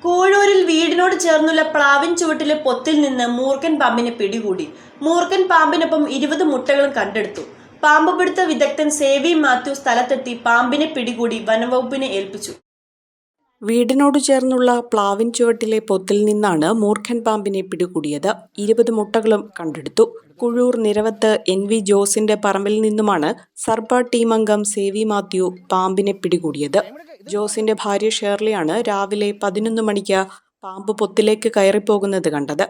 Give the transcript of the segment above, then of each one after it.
കൂഴൂരിൽ വീടിനോട് ചേർന്നുള്ള പ്ലാവിൻ ചുവട്ടിലെ പൊത്തിൽ നിന്ന് മൂർഖൻ പാമ്പിനെ പിടികൂടി. മൂർഖൻ പാമ്പിനൊപ്പം 20 മുട്ടകളും കണ്ടെടുത്തു. പാമ്പ് പിടുത്ത വിദഗ്ധൻ സേവി മാത്യു സ്ഥലത്തെത്തി പാമ്പിനെ പിടികൂടി വനംവകുപ്പിനെ ഏൽപ്പിച്ചു. വീടിനോട് ചേർന്നുള്ള പ്ലാവിൻ ചുവട്ടിലെ പൊത്തിൽ നിന്നാണ് മൂർഖൻ പാമ്പിനെ പിടികൂടിയത്. 20 മുട്ടകളും കണ്ടെടുത്തു. കുഴൂർ നിരവത്ത് NV ജോസിന്റെ പറമ്പിൽ നിന്നുമാണ് സർപ്പ ടീം അംഗം സേവി മാത്യു പാമ്പിനെ പിടികൂടിയത്. ജോസിന്റെ ഭാര്യ ഷേർലിയാണ് രാവിലെ 11 മണിക്ക് പാമ്പ് പൊത്തിലേക്ക് കയറിപ്പോകുന്നത് കണ്ടത്.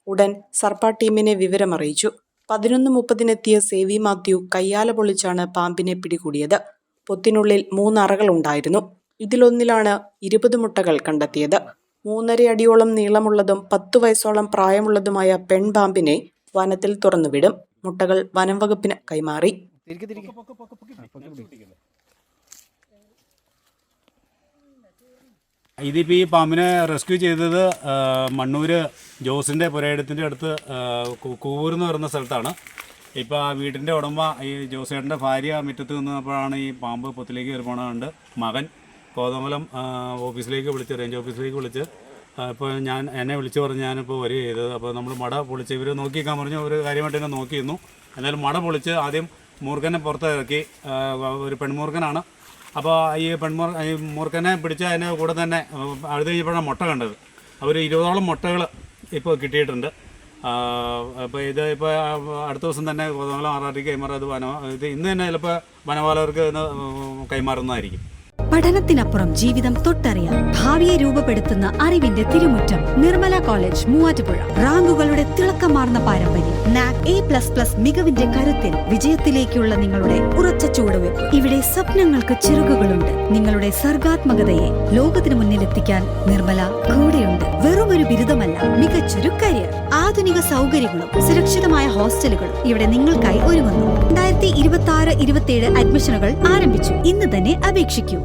ഉടൻ സർപ്പ ടീമിനെ വിവരമറിയിച്ചു. 11:30-നെത്തിയ സേവി മാത്യു കയ്യാല പൊളിച്ചാണ് പാമ്പിനെ പിടികൂടിയത്. പൊത്തിനുള്ളിൽ 3 അറകളുണ്ടായിരുന്നു. ഇതിലൊന്നിലാണ് 20 മുട്ടകൾ കണ്ടെത്തിയത്. 3.5 അടിയോളം നീളമുള്ളതും 10 വയസ്സോളം പ്രായമുള്ളതുമായ പെൺപാമ്പിനെ വനത്തിൽ തുറന്നുവിടും. മുട്ടകൾ വനം വകുപ്പിന് കൈമാറി. ഇതിപ്പോൾ ഈ പാമ്പിനെ റെസ്ക്യൂ ചെയ്തത് മണ്ണൂര് ജോസിൻ്റെ പുരയിടത്തിൻ്റെ അടുത്ത് കൂവൂർ എന്ന് പറയുന്ന സ്ഥലത്താണ്. ഇപ്പോൾ ആ വീടിൻ്റെ ഉടമ ഈ ജോസേട്ടൻ്റെ ഭാര്യ മുറ്റത്ത് നിന്നപ്പോഴാണ് ഈ പാമ്പ് പൊത്തിലേക്ക് കയറി പോണതുകൊണ്ട് മകൻ കോതമംഗലം ഓഫീസിലേക്ക് വിളിച്ച് റേഞ്ച് ഓഫീസിലേക്ക് വിളിച്ച് ഇപ്പോൾ എന്നെ വിളിച്ച് പറഞ്ഞ് ഞാനിപ്പോൾ വരിക ചെയ്തത്. അപ്പോൾ നമ്മൾ മട പൊളിച്ച് ഇവർ നോക്കിക്കാൻ പറഞ്ഞു. ഒരു കാര്യമായിട്ട് തന്നെ നോക്കിയിരുന്നു. എന്നാലും മട പൊളിച്ച് ആദ്യം മൂർഖനെ പുറത്തിറക്കി. ഒരു പെൺമൂർഖനാണ്. അപ്പോൾ ഈ മൂർഖനെ പിടിച്ച് അതിൻ്റെ കൂടെ തന്നെ അടുത്ത് കഴിഞ്ഞപ്പോഴാണ് മുട്ട കണ്ടത്. അവർ 20ഓളം മുട്ടകൾ ഇപ്പോൾ കിട്ടിയിട്ടുണ്ട്. അപ്പോൾ ഇത് ഇപ്പോൾ അടുത്ത ദിവസം തന്നെ കോതമംഗലം RRTക്ക് കൈമാറും. ഇത് ഇന്ന് തന്നെ ചിലപ്പോൾ വനപാലകർക്ക് ഇന്ന് കൈമാറുന്നതായിരിക്കും. പഠനത്തിനപ്പുറം ജീവിതം തൊട്ടറിയാം. ഭാവിയെ രൂപപ്പെടുത്തുന്ന അറിവിന്റെ തിരുമുറ്റം നിർമ്മല കോളേജ് മൂവാറ്റുപുഴ. റാങ്കുകളുടെ തിളക്കമാർന്ന പാരമ്പര്യം. NAC A++ മികവിന്റെ കരുത്തിൽ വിജയത്തിലേക്കുള്ള നിങ്ങളുടെ ഉറച്ച ചുവടുവെപ്പ്. ഇവിടെ സ്വപ്നങ്ങൾക്ക് ചിറകുകളുണ്ട്. നിങ്ങളുടെ സർഗാത്മകതയെ ലോകത്തിന് മുന്നിലെത്തിക്കാൻ നിർമ്മല കൂടെയുണ്ട്. വെറുമൊരു ബിരുദമല്ല, മികച്ചൊരു കരിയർ. ആധുനിക സൗകര്യങ്ങളും സുരക്ഷിതമായ ഹോസ്റ്റലുകളും ഇവിടെ നിങ്ങൾക്കായി ഒരുങ്ങുന്നു. 2026-27 അഡ്മിഷനുകൾ ആരംഭിച്ചു. ഇന്ന് തന്നെ അപേക്ഷിക്കൂ.